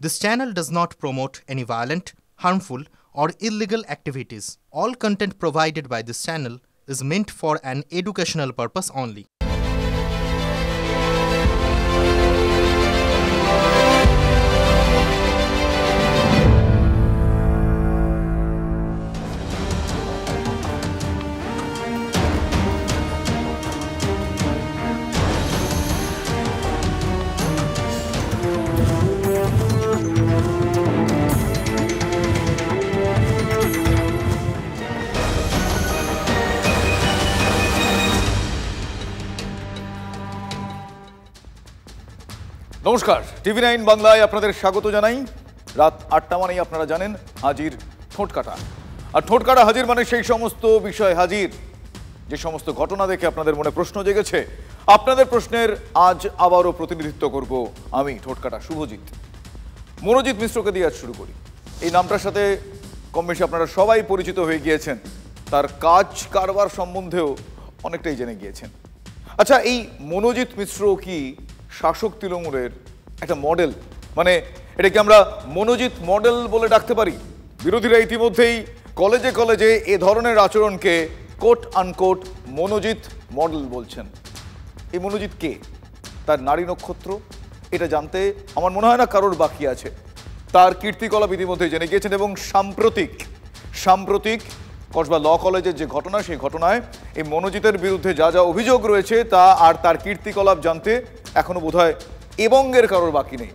This channel does not promote any violent, harmful, or illegal activities. All content provided by this channel is meant for an educational purpose only. নমস্কার, টিভি9 বাংলায় আপনাদের স্বাগত জানাই। রাত ৮টা মানেই আপনারা জানেন হাজির ঠোঁটকাটা। আর ঠোঁটকাটা হাজির মানে সেই সমস্ত বিষয় হাজির যে সমস্ত ঘটনা দেখে আপনাদের মনে প্রশ্ন জেগেছে। আপনাদের প্রশ্নের আজ আবারও প্রতিনিধিত্ব করব আমি, ঠোঁটকাটা শুভজিৎ। মনোজিৎ মিশ্রকে দিয়ে আজ শুরু করি। এই নামটার সাথে কম বেশি আপনারা সবাই পরিচিত হয়ে গিয়েছেন, তার কাজ কারবার সম্বন্ধেও অনেকটাই জেনে গিয়েছেন। আচ্ছা, এই মনোজিৎ মিশ্র কি শাসক তৃণমূলের একটা মডেল? মানে এটাকে আমরা মনোজিৎ মডেল বলে ডাকতে পারি? বিরোধীরা ইতিমধ্যেই কলেজে কলেজে এ ধরনের আচরণকে কোট আনকোট মনোজিৎ মডেল বলছেন। এই মনোজিৎ কে? তার নারী নক্ষত্র? এটা জানতে আমার মনে হয় না কারোর বাকি আছে। তার কীর্তিকলাপ ইতিমধ্যেই জেনে গিয়েছেন এবং সাম্প্রতিক কসবা ল কলেজের যে ঘটনা, সেই ঘটনায় এই মনোজিতের বিরুদ্ধে যা যা অভিযোগ রয়েছে তা আর তার কীর্তিকলাপ জানতে এখনো বোধহয় এবঙ্গের কারোর বাকি নেই।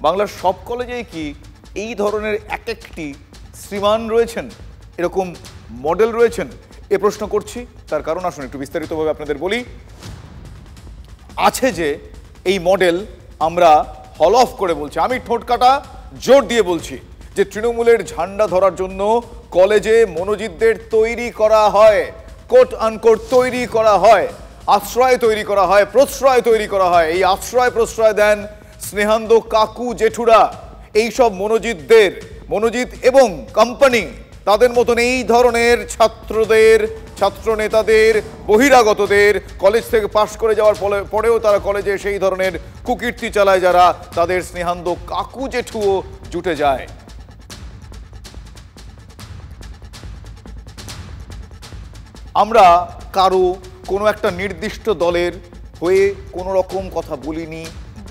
বাংলার সব কলেজেই কি এই ধরনের এক একটি শ্রীমান রয়েছেন, এরকম মডেল রয়েছেন? এ প্রশ্ন করছি। তার কারণ আসুন একটু বিস্তারিতভাবে আপনাদের বলি। আছে যে এই মডেল, আমরা হল অফ করে বলছি, আমি ঠোঁটকাটা জোর দিয়ে বলছি যে তৃণমূলের ঝান্ডা ধরার জন্য কলেজে মনোজিতদের তৈরি করা হয়, কোট আনকোট তৈরি করা হয়, আশ্রয় তৈরি করা হয়, প্রশ্রয় তৈরি করা হয়। এই আশ্রয় প্রশ্রয় দেন স্নেহান্দ কাকু জেঠুরা। এইসব মনোজিৎ এবং কোম্পানি তাদের মতন এই ধরনের ছাত্রদের, ছাত্র নেতাদের, বহিরাগতদের, কলেজ থেকে পাশ করে যাওয়ার পরেও তারা কলেজে সেই ধরনের কুকীর্তি চালায় যারা, তাদের স্নেহান্দ কাকু জেঠুও জুটে যায়। আমরা কারো কোনো একটা নির্দিষ্ট দলের হয়ে কোনো রকম কথা বলিনি,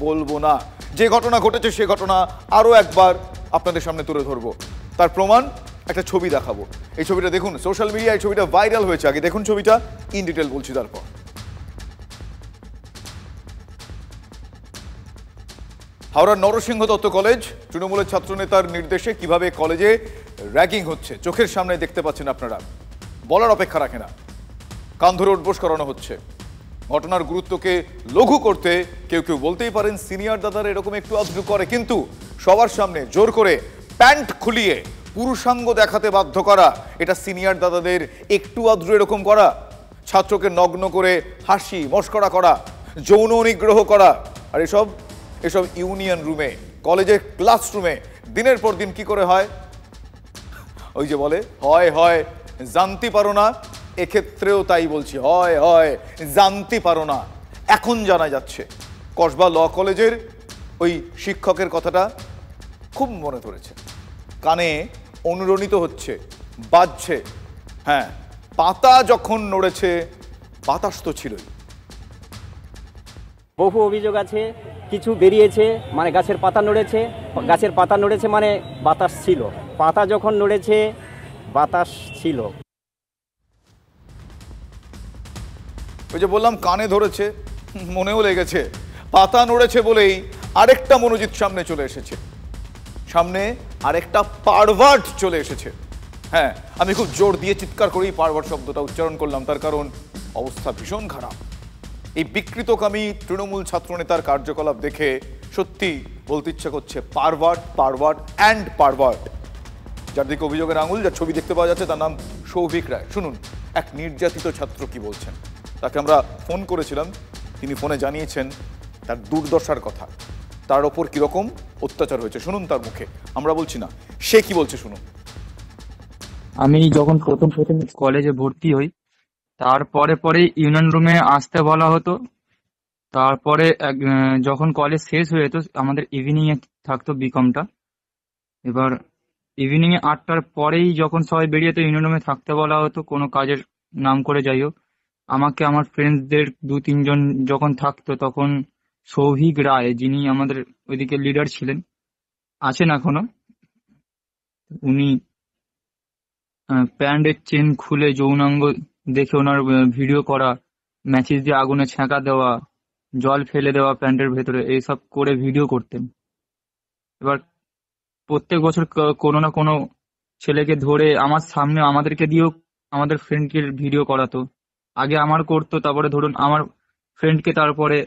বলবো না। যে ঘটনা ঘটেছে সে ঘটনা আরও একবার আপনাদের সামনে তুলে ধরবো। তার প্রমাণ একটা ছবি দেখাবো। এই ছবিটা দেখুন, সোশ্যাল মিডিয়ায় ছবিটা ভাইরাল হয়েছে। আগে দেখুন ছবিটা, ইন ডিটেল বলছি তারপর। হাওড়ার নরসিংহ দত্ত কলেজ, তৃণমূলের ছাত্রনেতার নির্দেশে কিভাবে কলেজে র্যাগিং হচ্ছে চোখের সামনে দেখতে পাচ্ছেন আপনারা। বলার অপেক্ষা রাখে না, কান ধরে উঠবোস করানো হচ্ছে। ঘটনার গুরুত্বকে লঘু করতে কেউ কেউ বলতেই পারেন সিনিয়র দাদারা এরকম একটু আধটু করে, কিন্তু সবার সামনে জোর করে প্যান্ট খুলিয়ে পুরুষাঙ্গ দেখাতে বাধ্য করা, এটা সিনিয়র দাদাদের একটু আধটু এরকম করা? ছাত্রকে নগ্ন করে হাসি মস্করা করা, যৌন নিগ্রহ করা, আর এসব ইউনিয়ন রুমে, কলেজের ক্লাসরুমে দিনের পর দিন কি করে হয়? ওই যে বলে হয় জানতে পারো না, এক্ষেত্রেও তাই বলছি, হয় জানতে পারো না। এখন জানা যাচ্ছে কসবা ল কলেজের ওই শিক্ষকের কথাটা খুব মনে ধরেছে, কানে অনুরণিত হচ্ছে, বাজছে। হ্যাঁ, পাতা যখন নড়েছে, বাতাস তো ছিলই। বহু অভিযোগ আছে, কিছু বেরিয়েছে, মানে গাছের পাতা নড়েছে মানে বাতাস ছিল, পাতা যখন নড়েছে বাতাস ছিল। ওই যে বললাম কানে ধরেছে, মনেও লেগেছে। পাতা নড়েছে বলেই আরেকটা মনোজিৎ সামনে চলে এসেছে, সামনে আরেকটা পারভার্ট চলে এসেছে। হ্যাঁ, আমি খুব জোর দিয়ে চিৎকার করেই পারভার্ট শব্দটা উচ্চারণ করলাম, তার কারণ অবস্থা ভীষণ খারাপ। এই বিকৃতকামী তৃণমূল ছাত্রনেতার কার্যকলাপ দেখে সত্যি বলতে ইচ্ছা করছে পারভার্ট অ্যান্ড পারভার্ট। যার দিকে অভিযোগের আঙুল, যার ছবি দেখতে পাওয়া যাচ্ছে, তার নাম সৌভিক রায়। শুনুন এক নির্যাতিত ছাত্র কি বলছেন। তাকে আমরা ফোন করেছিলাম, তিনি ফোনে জানিয়েছেন তার দুর্দশার কথা, তার ওপর কিরকম অত্যাচার হয়েছে। শুনুন তার মুখে, আমরা বলছি না, সে কি বলছে শুনুন। আমি যখন প্রথম কলেজে ভর্তি হই, তারপরে ইউনিয়ন রুমে আসতে বলা হতো। তারপরে যখন কলেজ শেষ হয়ে যেত, আমাদের ইভিনিং এ থাকতো বিকমটা। এবার ইভিনিং এ 8টার পরেই যখন সবাই বেরিয়ে তো ইউনিয়ন রুমে থাকতে বলা হতো, কোনো কাজের নাম করে যাই হোক। আমাকে আমার ফ্রেন্ডসদের 2-3 জন যখন থাকতো, তখন সৌভিক রায়, যিনি আমাদের ওইদিকে লিডার ছিলেন, আছেন এখনো, উনি প্যান্টের চেন খুলে যৌনাঙ্গ দেখে ওনার ভিডিও করা, ম্যাচিস দিয়ে আগুনে ছ্যাঁকা দেওয়া, জল ফেলে দেওয়া প্যান্টের ভেতরে, এইসব করে ভিডিও করতেন। এবার প্রত্যেক বছর কোনো না কোনো ছেলেকে ধরে আমার সামনে আমাদেরকে দিয়েও আমাদের ফ্রেন্ডকে ভিডিও করাতো। আগে আমার করতো, তারপরে ধরুন আমার ফ্রেন্ডকে, তারপরে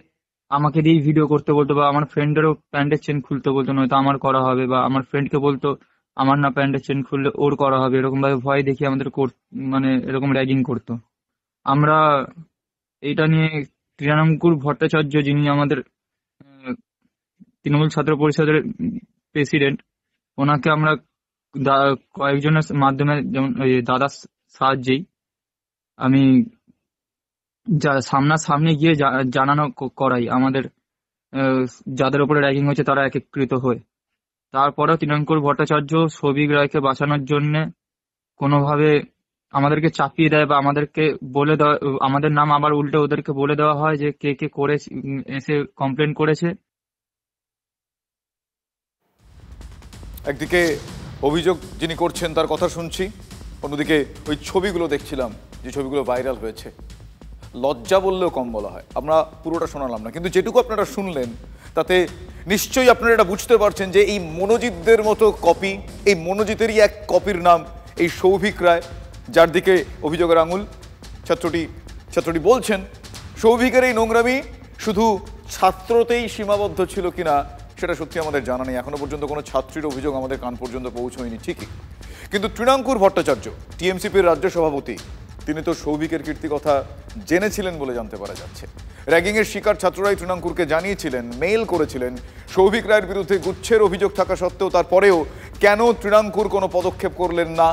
আমাকে দিয়েই ভিডিও করতে বলতো, বা আমার ফ্রেন্ডেরও প্যান্টের চেন খুলতে বলতো, নয়তো আমার করা হবে, বা আমার ফ্রেন্ডকে বলতো আমার না প্যান্টের চেন খুললে ওর করা হবে, এরকম ভাবে ভয় দেখিয়ে আমাদের মানে এরকম র্যাগিং করতো। আমরা এইটা নিয়ে তৃণাঙ্কুর ভট্টাচার্য, যিনি আমাদের তৃণমূল ছাত্র পরিষদের প্রেসিডেন্ট, ওনাকে আমরা কয়েকজনের মাধ্যমে, যেমন দাদার সাহায্যেই আমি সামনাসামনি গিয়ে জানানো করাই আমাদের যাদের উপরে র্যাগিং হয়েছে তারা একত্রিত হয়ে। তারপরেও তৃণাঙ্কুর ভট্টাচার্য সৌভিক রায়কে বাঁচানোর জন্য কোনোভাবে আমাদেরকে চাপিয়ে দেয়, বা আমাদেরকে বলে দেওয়া, আমাদের নাম আবার উল্টে ওদেরকে বলে দেওয়া হয় যে কে কে করে এসে কমপ্লেন করেছে। একদিকে অভিযোগ যিনি করছেন তার কথা শুনছি, অন্যদিকে ওই ছবিগুলো দেখছিলাম, যে ছবিগুলো ভাইরাল হয়েছে, লজ্জা বললেও কম বলা হয়। আমরা পুরোটা শোনালাম না, কিন্তু যেটুকু আপনারা শুনলেন তাতে নিশ্চয়ই আপনারা এটা বুঝতে পারছেন যে এই মনোজিতদের মতো কপি, এই মনোজিতেরই এক কপির নাম এই সৌভিক রায়, যার দিকে অভিযোগের আঙুল। ছাত্রটি বলছেন সৌভিকের এই নোংরামি শুধু ছাত্রতেই সীমাবদ্ধ ছিল কিনা সেটা সত্যি আমাদের জানা নেই। এখনো পর্যন্ত কোনো ছাত্রীর অভিযোগ আমাদের কান পর্যন্ত পৌঁছয়নি ঠিকই, কিন্তু তৃণাঙ্কুর ভট্টাচার্য, টিএমসিপির রাজ্য সভাপতি, তিনি তো সৌভিকের কীর্তি কথা জেনেছিলেন বলে জানতে পারা যাচ্ছে। র্যাগিংয়ের শিকার ছাত্ররাই তৃণাঙ্কুরকে জানিয়েছিলেন, মেইল করেছিলেন। সৌভিক রায়ের বিরুদ্ধে গুচ্ছের অভিযোগ থাকা সত্ত্বেও তারপরেও কেন তৃণাঙ্কুর কোনো পদক্ষেপ করলেন না,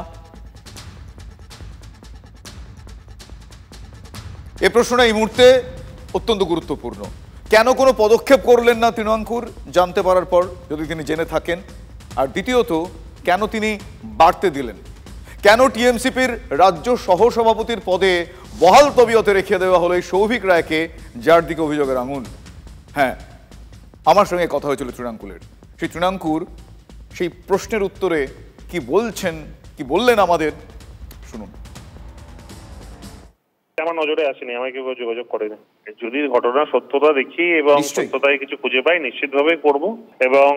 এ প্রশ্নটা এই মুহূর্তে অত্যন্ত গুরুত্বপূর্ণ। কেন কোনো পদক্ষেপ করলেন না তৃণাঙ্কুর জানতে পারার পর, যদি তিনি জেনে থাকেন? আর দ্বিতীয়ত, কেন তিনি বাড়তে দিলেন? কেন টিএমসিপির রাজ্য সহসভাপতির পদে বহাল তবিয়তে রেখে দেওয়া হলো এই সৌভিক রায়কে, যার দিকে অভিযোগের আঙুল? হ্যাঁ, আমার সঙ্গে কথা হয়েছিল তৃণাঙ্কুরের। সেই তৃণাঙ্কুর সেই প্রশ্নের উত্তরে কি বলছেন, কি বললেন আমাদের, শুনুন। আমার নজরে আসেনি, আমাকে কেউ যোগাযোগ করেনি। যদি ঘটনার সত্যতা দেখি এবং সত্যতায় কিছু খুঁজে পাই নিশ্চিতভাবে করব। এবং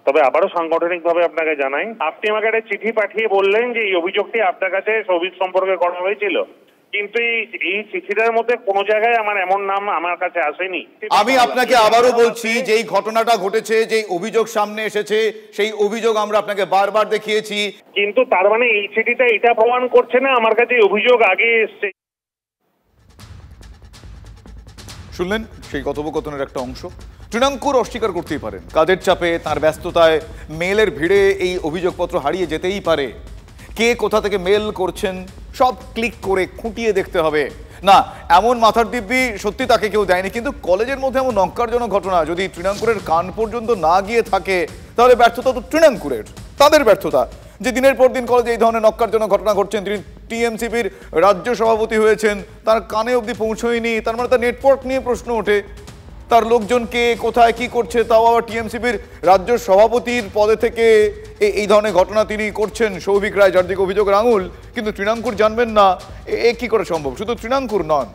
তবে আবারও সাংগঠনিক ভাবে আপনাকে জানাই, আপনি আমাকে একটা চিঠি পাঠিয়ে বললেন যে এই অভিযোগটি আপনার কাছে সৌভিক সম্পর্কে করা হয়েছিল, কিন্তু এই চিঠিটার মধ্যে কোনো জায়গায় আমার এমন নাম আমার কাছে আসেনি। আমি আপনাকে আবারও বলছি, যে এই ঘটনাটা ঘটেছে, যে অভিযোগ সামনে এসেছে, সেই অভিযোগ আমরা আপনাকে বারবার দেখিয়েছি, কিন্তু তার মানে এই চিঠিটা এটা প্রমাণ করছে না আমার কাছে অভিযোগ আগে এসছে। শুনলেন সেই কথোপকথনের একটা অংশ। তৃণাঙ্কুর অস্বীকার করতেই পারেন, কাজের চাপে, তার ব্যস্ততায়, মেলের ভিড়ে এই অভিযোগপত্র হারিয়ে যেতেই পারে। কে কোথা থেকে মেল করছেন সব ক্লিক করে খুঁটিয়ে দেখতে হবে না, এমন মাথার দিব্যি সত্যি তাকে কেউ দেয়নি। কিন্তু কলেজের মধ্যে এমন নক্কারজনক ঘটনা যদি তৃণাঙ্কুরের কান পর্যন্ত না গিয়ে থাকে, তাহলে ব্যর্থতা তো তৃণাঙ্কুরের, তাদের ব্যর্থতা। যে দিনের পর দিন কলেজে এই ধরনের নক্কারজনক ঘটনা ঘটছেন, তিনি টিএমসিপির রাজ্য সভাপতি হয়েছেন, তার কানে অবধি পৌঁছয়নি, তার মানে তার নেটওয়ার্ক নিয়ে প্রশ্ন ওঠে, তার লোকজনকে কোথায় কি করছে, তাও আবার টিএমসিপির রাজ্য সভাপতির পদে থেকে এই ধরনের ঘটনা তিনি করছেন, সৌভিক রায়, যার দিকে অভিযোগের আঙুল। কিন্তু তৃণাঙ্কুর জানবেন না, এ কি করে সম্ভব? শুধু তৃণাঙ্কুর নন,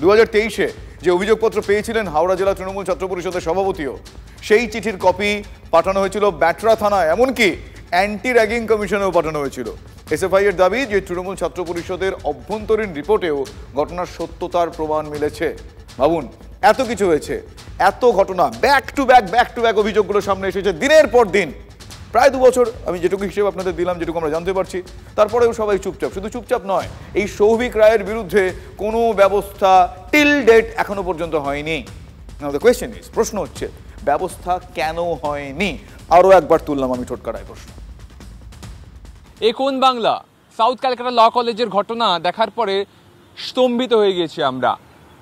2023-এ যে অভিযোগপত্র পেয়েছিলেন হাওড়া জেলা তৃণমূল ছাত্র পরিষদের সভাপতিও, সেই চিঠির কপি পাঠানো হয়েছিল ব্যাটরা থানায়, এমনকি অ্যান্টি র্যাগিং কমিশনেও পাঠানো হয়েছিল। এসএফআই এর দাবি যে তৃণমূল ছাত্র পরিষদের অভ্যন্তরীণ রিপোর্টেও ঘটনার সত্যতার প্রমাণ মিলেছে। ভাবুন, এত কিছু হয়েছে, এত ঘটনা, ব্যাক টু ব্যাক অভিযোগগুলো সামনে এসেছে দিনের পর দিন, প্রায় 2 বছর। আমি যেটুকু হিসেবে আপনাদের দিলাম, যেটুকু আমরা জানতে পারছি, তারপরেও সবাই চুপচাপ। শুধু চুপচাপ নয়, এই সৌভিক রায়ের বিরুদ্ধে কোনো ব্যবস্থা টিল ডেট এখনো পর্যন্ত হয়নি। নাও দ্য কোয়েশ্চেন ইজ, প্রশ্ন হচ্ছে ব্যবস্থা কেন হয়নি? আরও একবার তুললাম আমি ঠোটকাটায় প্রশ্ন। কোন বাংলা সাউথ ক্যালকাটা ল কলেজের ঘটনা দেখার পরে স্তম্ভিত হয়ে গেছি আমরা,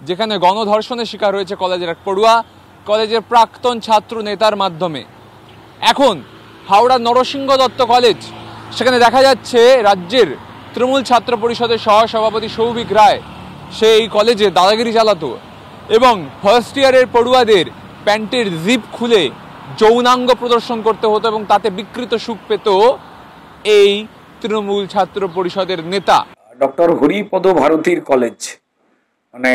যেখানে গণধর্ষণের শিকার হয়েছে কলেজের এক পড়ুয়া, কলেজের প্রাক্তন ছাত্র নেতার মাধ্যমে। এখন হাওড়া নরসিংহ দত্ত কলেজ, সেখানে দেখা যাচ্ছে রাজ্যের তৃণমূল ছাত্র পরিষদের সহসভাপতি সৌভিক রায় সে এই কলেজে দাদাগিরি চালাতো এবং ফার্স্ট ইয়ারের পড়ুয়াদের প্যান্টের জিপ খুলে যৌনাঙ্গ প্রদর্শন করতে হতো এবং তাতে বিকৃত সুখ পেত এই তৃণমূল ছাত্র পরিষদের নেতা। ডক্টর হরিপদ ভারতীর কলেজ, মানে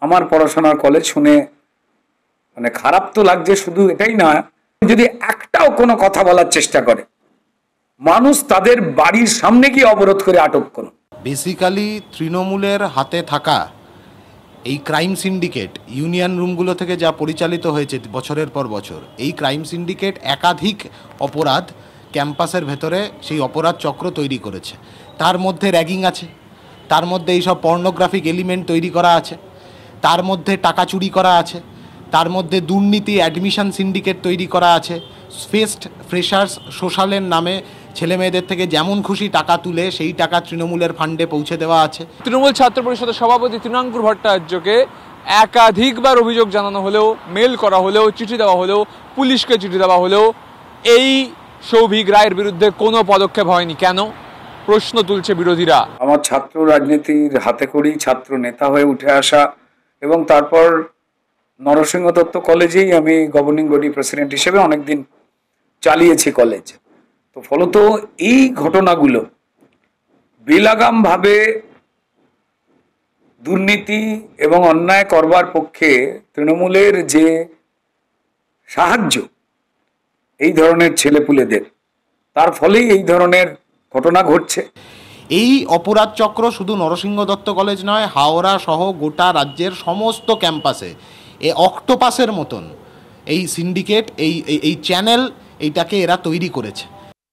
আমার পড়াশোনার কলেজ শুনে মানে খারাপ তো লাগছে, শুধু এটাই না, যদি একটাও কোনো কথা বলার চেষ্টা করে মানুষ তাদের বাড়ির সামনে গিয়ে অবরোধ করে আটক করুন। বেসিক্যালি তৃণমূলের হাতে থাকা এই ক্রাইম সিন্ডিকেট ইউনিয়ন রুমগুলো থেকে যা পরিচালিত হয়েছে বছরের পর বছর, এই ক্রাইম সিন্ডিকেট একাধিক অপরাধ ক্যাম্পাসের ভেতরে সেই অপরাধ চক্র তৈরি করেছে। তার মধ্যে র্যাগিং আছে, তার মধ্যে এইসব পর্নোগ্রাফিক এলিমেন্ট তৈরি করা আছে, তার মধ্যে টাকা চুরি করা আছে, তার মধ্যে দুর্নীতি অ্যাডমিশন সিন্ডিকেট তৈরি করা আছে, ফ্রেশার্স সোশ্যালের নামে ছেলে মেয়েদের থেকে যেমন খুশি টাকা তুলে সেই টাকা তৃণমূলের ফান্ডে পৌঁছে দেওয়া আছে। তৃণমূল ছাত্র পরিষদের সভাপতি তৃণাঙ্কুর ভট্টাচার্যকে একাধিকবার অভিযোগ জানানো হলেও, মেল করা হলেও, চিঠি দেওয়া হলেও, পুলিশকে চিঠি দেওয়া হলেও এই সৌভিক রায়ের বিরুদ্ধে কোনো পদক্ষেপ হয়নি। কেন? প্রশ্ন তুলছে বিরোধীরা। আমার ছাত্র রাজনীতির হাতে করেই ছাত্র নেতা হয়ে উঠে আসা এবং তারপর নরসিংহ দত্ত কলেজেই আমি গভর্নিং বডি প্রেসিডেন্ট হিসেবে অনেকদিন চালিয়েছি কলেজ। তো ফলত এই ঘটনাগুলো বেলাগামভাবে দুর্নীতি এবং অন্যায় করবার পক্ষে তৃণমূলের যে সাহায্য এই ধরনের ছেলেপুলেদের, তার ফলেই এই ধরনের ঘটনা ঘটছে। এই অপরাধ চক্র শুধু নরসিংহ দত্ত কলেজ নয়, হাওড়া সহ গোটা রাজ্যের সমস্ত ক্যাম্পাসে এই অক্টোপাসের মতন এই সিন্ডিকেট, এই চ্যানেল, এইটাকে এরা তৈরি করেছে।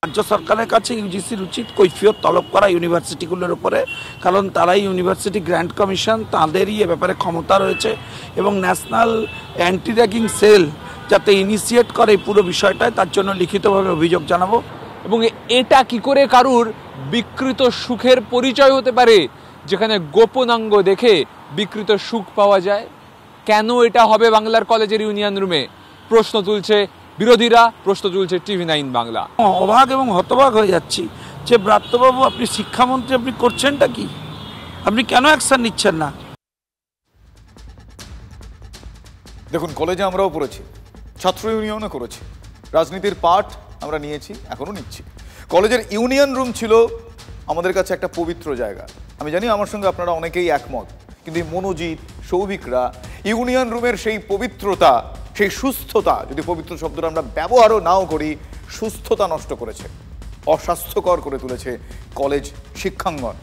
রাজ্য সরকারের কাছে ইউজিসির উচিত কৈফিয়ত তলব করা ইউনিভার্সিটিগুলোর উপরে, কারণ তারাই ইউনিভার্সিটি গ্র্যান্ট কমিশন, তাদেরই এ ব্যাপারে ক্ষমতা রয়েছে এবং ন্যাশনাল অ্যান্টি র্যাগিং সেল যাতে ইনিশিয়েট করে এই পুরো বিষয়টায়, তার জন্য লিখিতভাবে অভিযোগ জানাবো। এবং এটা কি করে কারুর বিকৃত সুখের পরিচয় হতে পারে যেখানে গোপনাঙ্গ দেখে বিকৃত সুখ পাওয়া যায়? কেন এটা হবে বাংলার কলেজের ইউনিয়ন রুমে? প্রশ্ন তুলছে বিরোধীরা, প্রশ্ন তুলছে TV9 বাংলা। অবাক এবং হতবাক হয়ে যাচ্ছি যে ব্রাত্যবাবু, আপনি শিক্ষামন্ত্রী, আপনি করছেনটা কি? আপনি কেন অ্যাকশন নিচ্ছেন না? দেখুন, কলেজে আমরাও পড়েছি, ছাত্র ইউনিয়নও করেছি, রাজনীতির পাঠ আমরা নিয়েছি, এখনও নিচ্ছি। কলেজের ইউনিয়ন রুম ছিল আমাদের কাছে একটা পবিত্র জায়গা। আমি জানি আমার সঙ্গে আপনারা অনেকেই একমত, কিন্তু মনোজিৎ, সৌভিকরা ইউনিয়ন রুমের সেই পবিত্রতা, সেই সুস্থতা, যদি পবিত্র শব্দটা আমরা ব্যবহারও নাও করি, সুস্থতা নষ্ট করেছে, অস্বাস্থ্যকর করে তুলেছে কলেজ শিক্ষাঙ্গন।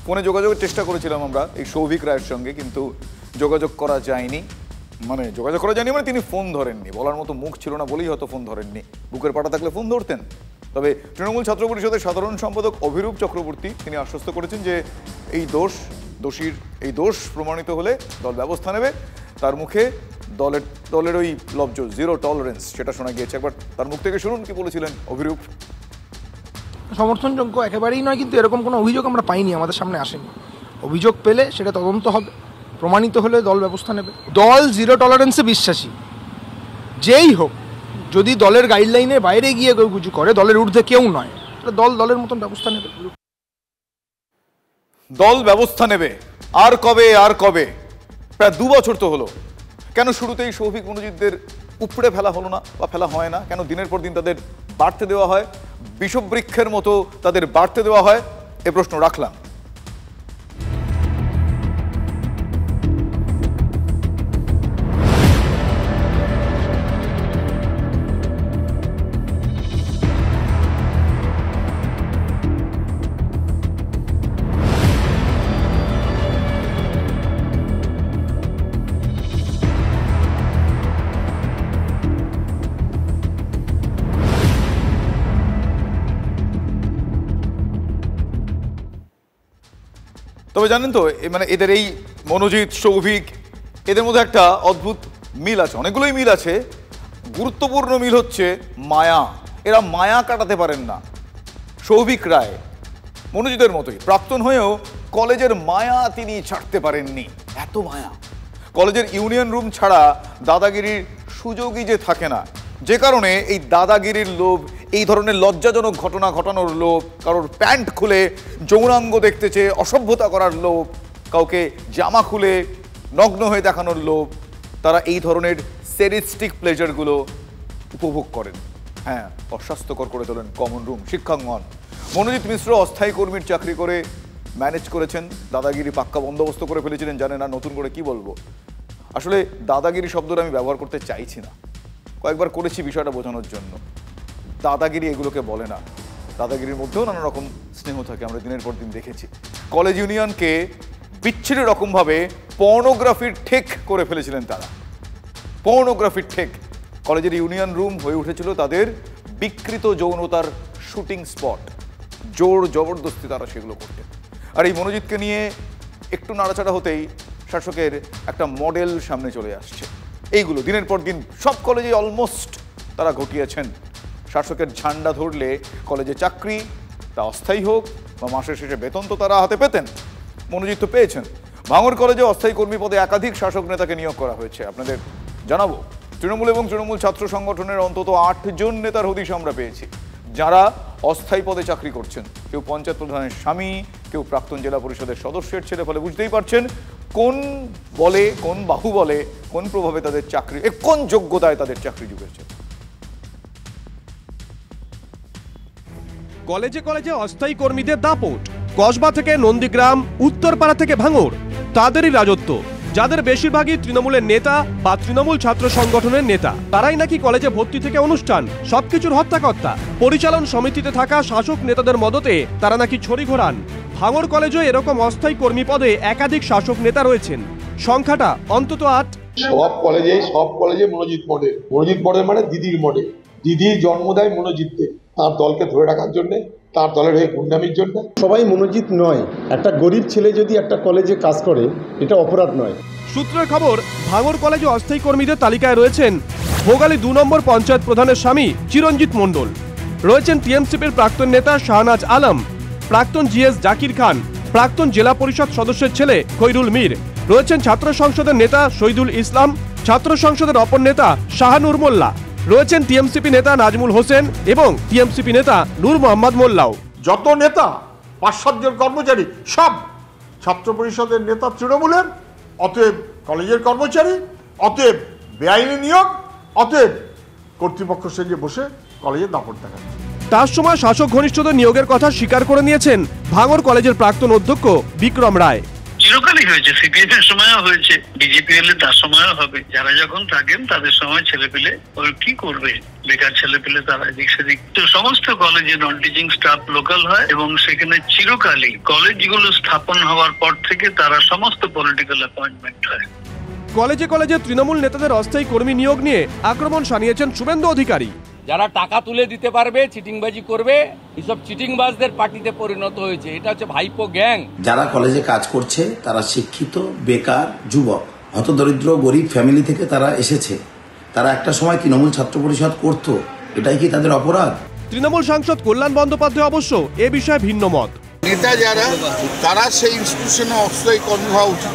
ফোনে যোগাযোগের চেষ্টা করেছিলাম আমরা এই সৌভিক রায়ের সঙ্গে, কিন্তু যোগাযোগ করা যায়নি। মানে তিনি ফোন ধরেননি, বলার মতো মুখ ছিল না বলেই হয়তো ফোন ধরেননি। বুকের পাটা থাকলে ফোন ধরতেন। তবে তৃণমূল ছাত্র পরিষদের সাধারণ সম্পাদক অভিরূপ চক্রবর্তী তিনি আশ্বস্ত করেছেন যে দোষীর এই দোষ প্রমাণিত হলে দল ব্যবস্থা নেবে। তার মুখে দলের ওই লব্জ জিরো টলারেন্স সেটা শোনা গিয়েছে। একবার তার মুখ থেকে শুনুন কি বলেছিলেন অভিরূপ। সমর্থনযোগ্য একেবারেই নয়, কিন্তু এরকম কোনো অভিযোগ আমরা পাইনি, আমাদের সামনে আসেনি। অভিযোগ পেলে সেটা তদন্ত হবে, প্রমাণিত হলে দল ব্যবস্থা নেবে। দল জিরো টলারেন্সে বিশ্বাসী, যেই হোক, যদি দলের গাইডলাইনের বাইরে গিয়ে কেউ কিছু করে, দলের ঊর্ধ্বে কেউ নয়, দল দলের মতন ব্যবস্থা নেবে। দল ব্যবস্থা নেবে। আর কবে? প্রায় 2 বছর তো হলো। কেন শুরুতেই সৌভিক মনোজিতদের উপড়ে ফেলা হলো না বা ফেলা হয় না? কেন দিনের পর দিন তাদের বাড়তে দেওয়া হয়, বিষবৃক্ষের মতো তাদের বাড়তে দেওয়া হয়? এ প্রশ্ন রাখলাম। তবে জানেন তো, মানে এদের এই মনোজিৎ, সৌভিক, এদের মধ্যে একটা অদ্ভুত মিল আছে, অনেকগুলোই মিল আছে। গুরুত্বপূর্ণ মিল হচ্ছে মায়া। এরা মায়া কাটাতে পারেন না। সৌভিক রায় মনোজিতের মতোই প্রাক্তন হয়েও কলেজের মায়া তিনি ছাড়তে পারেননি। এত মায়া। কলেজের ইউনিয়ন রুম ছাড়া দাদাগিরির সুযোগই যে থাকে না, যে কারণে এই দাদাগিরির লোভ, এই ধরনের লজ্জাজনক ঘটনা ঘটানোর লোভ, কারোর প্যান্ট খুলে যৌনাঙ্গ দেখতে চেয়ে অসভ্যতা করার লোভ, কাউকে জামা খুলে নগ্ন হয়ে দেখানোর লোভ, তারা এই ধরনের সেডিস্টিক প্লেজারগুলো উপভোগ করেন। হ্যাঁ, অস্বাস্থ্যকর করে তোলেন কমন রুম শিক্ষাঙ্গন। মনোজিৎ মিশ্র অস্থায়ী কর্মীর চাকরি করে ম্যানেজ করেছেন, দাদাগিরি পাক্কা বন্দোবস্ত করে ফেলেছিলেন, জানেন না নতুন করে কি বলবো। আসলে দাদাগিরি শব্দটা আমি ব্যবহার করতে চাইছি না, কয়েকবার করেছি বিষয়টা বোঝানোর জন্য। দাদাগিরি এগুলোকে বলে না, দাদাগিরির মধ্যেও নানা রকম স্নেহ থাকে, আমরা দিনের পর দিন দেখেছি। কলেজ ইউনিয়নকে বিচ্ছিন্ন রকমভাবে পর্নোগ্রাফির ঠেক করে ফেলেছিলেন তারা, পর্নোগ্রাফির ঠেক। কলেজের ইউনিয়ন রুম হয়ে উঠেছিল তাদের বিকৃত যৌনতার শুটিং স্পট, জোর জবরদস্তি তারা সেগুলো করতেন। আর এই মনোজিৎকে নিয়ে একটু নাড়াচাড়া হতেই শাসকের একটা মডেল সামনে চলে আসছে। এইগুলো দিনের পর দিন সব কলেজে অলমোস্ট তারা ঘটিয়েছেন। শাসকের ঝান্ডা ধরলে কলেজে চাকরি, তা অস্থায়ী হোক বা মাসের শেষে বেতন তো তারা হাতে পেতেন, মনোজিৎ তো পেয়েছেন। ভাঙড় কলেজে অস্থায়ী কর্মী পদে একাধিক শাসক নেতাকে নিয়োগ করা হয়েছে। আপনাদের জানাবো, তৃণমূল এবং তৃণমূল ছাত্র সংগঠনের অন্তত 8 জন নেতার হদিশ আমরা পেয়েছি, যারা অস্থায়ী পদে চাকরি করছেন। কেউ পঞ্চায়েত প্রধানের স্বামী, কেউ প্রাক্তন জেলা পরিষদের সদস্যের ছেলে। ফলে বুঝতেই পারছেন কোন বলে, কোন বাহুবলে, কোন প্রভাবে তাদের চাকরি, কোন যোগ্যতায় তাদের চাকরি জুগেছে। কলেজে কলেজে অস্থায়ী কর্মীদের দাপট। কসবা থেকে নন্দীগ্রাম, উত্তরপাড়া থেকে ভাঙড়, তাদেরই রাজত্ব। যাদের বেশিরভাগই তৃণমূলের নেতা বা তৃণমূল ছাত্র সংগঠনের নেতা, তারাই নাকি কলেজে ভর্তি থেকে অনুষ্ঠান, সবকিছুর হত্যাকর্তা। পরিচালন সমিতিতে থাকা শাসক নেতাদের মদতে তারা নাকি ছড়ি ঘোরান। ভাঙড় কলেজেও এরকম অস্থায়ী কর্মী পদে একাধিক শাসক নেতা রয়েছেন, সংখ্যাটা অন্তত 8। সব কলেজে মনোজিৎ মডেল মানে দিদির মডেল। দিদির জন্ম দেয় মনোজিৎকে, তার দলকে ধরে রাখার জন্য, তার দলের হয়ে গুন্ডামির জন্য। সবাই মনোজিৎ নয়, একটা গরিব ছেলে যদি একটা কলেজে কাজ করে এটা অপরাধ নয়। সূত্রের খবর, ভাঙড় কলেজে অস্থায়ী কর্মীদের তালিকায় রয়েছেন ভোগালী 2 নম্বর পঞ্চায়েত প্রধানের স্বামী চিরঞ্জিত মণ্ডল, রয়েছেন টিএমসিপির প্রাক্তন নেতা শাহনাজ আলম, প্রাক্তন জিএস জাকির খান, প্রাক্তন জেলা পরিষদ সদস্যের ছেলে খৈরুল মীর, রয়েছেন ছাত্র সংসদের নেতা শহীদুল ইসলাম, ছাত্র সংসদের অপর নেতা শাহানুর মোল্লা, রয়েছেন টিএমসিপি নেতা নাজমুল হোসেন এবং টিএমসিপি নেতা নূর মোহাম্মদ মোল্লাও। যত নেতা 5-7 জন কর্মচারী সব ছাত্র পরিষদের নেতা তৃণমূলের, অতএব কলেজের কর্মচারী, অতএব বেআইনি নিয়োগ, অতএব কর্তৃপক্ষ সেজে বসে কলেজে দাপট দেখাচ্ছে। তার সময় শাসক ঘনিষ্ঠদের নিয়োগের কথা স্বীকার করে নিয়েছেন ভাঙড় কলেজের প্রাক্তন অধ্যক্ষ বিক্রম রায়। চিরকালই হয়েছে, সিপিএম এর সময়ও হয়েছে, বিজেপি এলে তার সময়ও হবে। যারা যখন থাকেন তাদের সময় ছেলে পেলে কি করবে, বেকার ছেলে পেলে তারা এদিক সেদিক। তো সমস্ত কলেজে নন টিচিং স্টাফ লোকাল হয় এবং সেখানে চিরকালই কলেজগুলো স্থাপন হওয়ার পর থেকে তারা সমস্ত পলিটিক্যাল অ্যাপয়েন্টমেন্ট হয়। কলেজে কলেজে তৃণমূল নেতাদের অস্থায়ী কর্মী নিয়োগ নিয়ে আক্রমণ শানিয়েছেন শুভেন্দু অধিকারী। যারা টাকা তুলে দিতে পারবে, চিটিংবাজি করবে, এইসব চিটিংবাজদের পার্টিতে পরিণত হয়েছে। এটা হচ্ছে ভাইপো গ্যাং। যারা কলেজে কাজ করছে তারা শিক্ষিত, বেকার, যুবক, হতদরিদ্র, গরিব ফ্যামিলি থেকে তারা এসেছে। তারা একটা সময় তৃণমূল ছাত্র পরিষদ করত, এটাই কি তাদের অপরাধ? তৃণমূল সাংসদ কল্যাণ বন্দ্যোপাধ্যায় অবশ্য এ বিষয়ে ভিন্ন মত। নেতা যারা, তারা সেই ইনস্টিটিউশনে অস্থায়ী কর্মী হওয়া উচিত,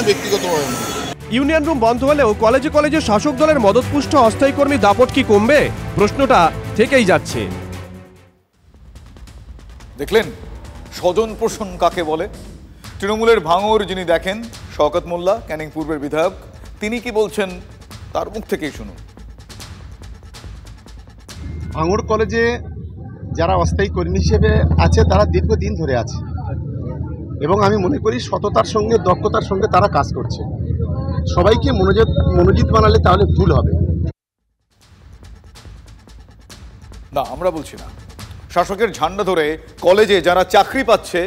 ব্যক্তিগতভাবে। ইউনিয়ন রুম বন্ধ হলেও কলেজে কলেজে শাসক দলের মদতপুষ্ট অস্থায়ী কর্মী দাপট কি কমবে? প্রশ্নটা থেকেই যাচ্ছে। দেখলেন স্বজন পোষণ কাকে বলে? তৃণমূলের ভাঙড় যিনি দেখেন, শওকত মোল্লা, ক্যানিং পূর্বের বিধায়ক, তিনি কি বলছেন তার মুখ থেকেই শুনুন। ভাঙড় কলেজে যারা অস্থায়ী কর্মী হিসেবে আছে তারা দীর্ঘদিন ধরে আছে এবং আমি মনে করি সততার সঙ্গে, দক্ষতার সঙ্গে তারা কাজ করছে। সবাইকে মনোজিৎ বানালে তাহলে ভুল হবে না, আমরা বলছি না। শাসকের ঝান্ডা ধরে কলেজে যারা চাকরি পাচ্ছে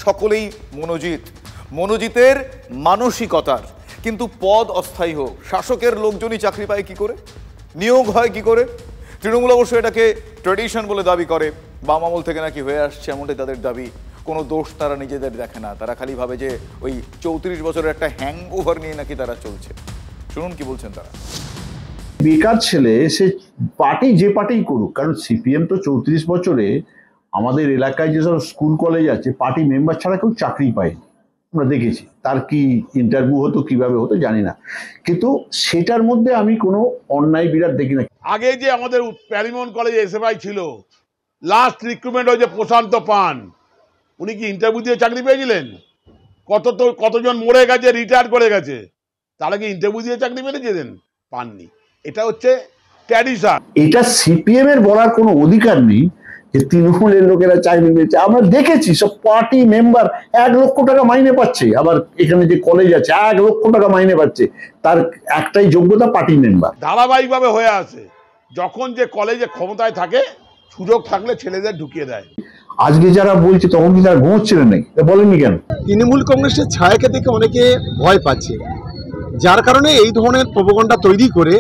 সকলেই মনোজিতের মানসিকতার। কিন্তু পদ অস্থায়ী হোক, শাসকের লোকজনই চাকরি পায় কি করে, নিয়োগ হয় কি করে? তৃণমূল অবশ্য এটাকে ট্র্যাডিশন বলে দাবি করে, বাম আমল থেকে নাকি হয়ে আসছে, এমনটাই তাদের দাবি। কোনো দোষ তারা নিজেদের দেখে না, তারা খালি ভাবে যে ওই 34 বছরের একটা হ্যাংওভার নিয়ে নাকি তারা চলছে। শুনুন কি বলছেন তারা। বেকার ছেলে সে পার্টি যে পার্টি করুক, কারণ সিপিএম তো 34 বছরে আমাদের এলাকায় যেসব স্কুল কলেজ আছে পার্টি মেম্বার ছাড়া কেউ চাকরি পায়নি। আমরা দেখেছি, তার কি ইন্টারভিউ হতো কিভাবে হতো জানি না, কিন্তু সেটার মধ্যে আমি কোনো অন্যায় বিরাট দেখি না। আগে যে আমাদের প্যারিমন কলেজে এসএফআই ছিল, লাস্ট রিক্রুটমেন্ট হয়েছে প্রশান্ত পান, উনি কি ইন্টারভিউ দিয়ে চাকরি পেয়েছিলেন? কতজন মরে গেছে, রিটায়ার করে গেছে, তারা কি ইন্টারভিউ দিয়ে চাকরি পেয়েছিলেন? পাননি। এটা হচ্ছে ট্র্যাডিশন। এটা সিপিএম এর বলার কোনো অধিকার নেই যে তৃণমূলের লোকেরা চাকরি পেয়েছে। আমরা দেখেছি সব পার্টি মেম্বার 1 লক্ষ টাকা মাইনে পাচ্ছে, আবার এখানে যে কলেজ আছে 1 লক্ষ টাকা মাইনে পাচ্ছে, তার একটাই যোগ্যতা পার্টি মেম্বার। ধারাবাহিকভাবে হয়ে আছে, যখন যে কলেজে ক্ষমতায় থাকে সুযোগ থাকলে ছেলেদের ঢুকিয়ে দেয়। আজকে যারা বলছে তখন কি তারা ঘুমোচ্ছিলেন নাকি? বলেননি কেন? তৃণমূল কংগ্রেসের ছায়াকে দেখে অনেকে ভয় পাচ্ছে, যার কারণে এই ধরনের প্রোপাগান্ডা তৈরি করে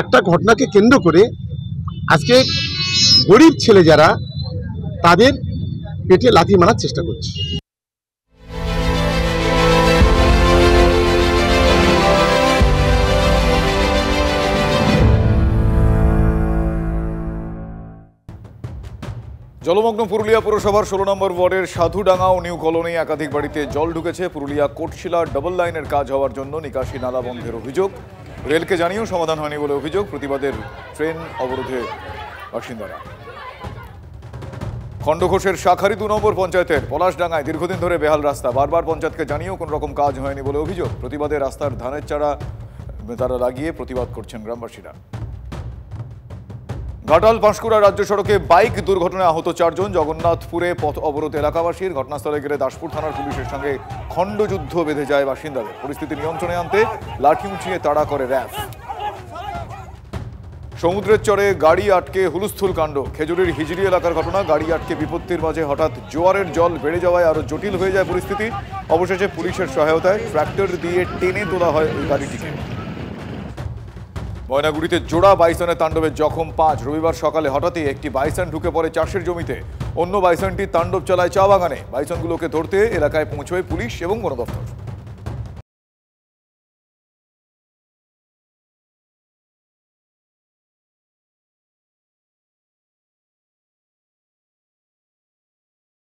একটা ঘটনাকে কেন্দ্র করে আজকে গরিব ছেলে যারা তাদের পেটে লাথি মারার চেষ্টা করছে। জলমগ্ন পুরুলিয়া পুরসভার 16 নম্বর ওয়ার্ডের সাধুডাঙ্গা ও নিউ কলোনি একাধিক বাড়িতে জল ঢুকেছে। পুরুলিয়া কোটশিলা ডাবল লাইনের কাজ হওয়ার জন্য নিকাশি নালা বন্ধের অভিযোগ। রেলকে জানিয়েও সমাধান হয়নি বলে অভিযোগ। প্রতিবাদের ট্রেন অবরোধে বাসিন্দারা। খণ্ডঘোষের শাখারি 2 নম্বর পঞ্চায়েতের পলাশডাঙ্গায় দীর্ঘদিন ধরে বেহাল রাস্তা, বারবার পঞ্চায়েতকে জানিয়েও কোনো রকম কাজ হয়নি বলে অভিযোগ। প্রতিবাদে রাস্তার ধানের চারা তারা লাগিয়ে প্রতিবাদ করছেন গ্রামবাসীরা। ঘাটাল পাঁশকুড়া রাজ্য সড়কে বাইক দুর্ঘটনায় আহত 4 জন। জগন্নাথপুরে পথ অবরোধ এলাকাবাসীর। ঘটনাস্থলে গেলে দাসপুর থানার পুলিশের সঙ্গে খণ্ডযুদ্ধ বেঁধে যায় বাসিন্দাদের। পরিস্থিতি নিয়ন্ত্রণে আনতে লাঠি উঁচিয়ে তাড়া করে র্যাব। সমুদ্রের চরে গাড়ি আটকে হুলস্থুল কাণ্ড। খেজুরির হিজড়ি এলাকার ঘটনা। গাড়ি আটকে বিপত্তির মাঝে হঠাৎ জোয়ারের জল বেড়ে যাওয়ায় আরো জটিল হয়ে যায় পরিস্থিতি। অবশেষে পুলিশের সহায়তায় ট্রাক্টর দিয়ে টেনে তোলা হয় ওই গাড়িটিকে। ময়নাগুড়িতে জোড়া বাইসনের তাণ্ডবে জখম 5। রবিবার সকালে হঠাৎই একটি বাইসন ঢুকে পড়ে চাষের জমিতে। অন্য বাইসনটি তাণ্ডব চালায় চা বাগানে। বাইসনগুলোকে ধরতে এলাকায় পৌঁছয় পুলিশ এবং বন দপ্তর।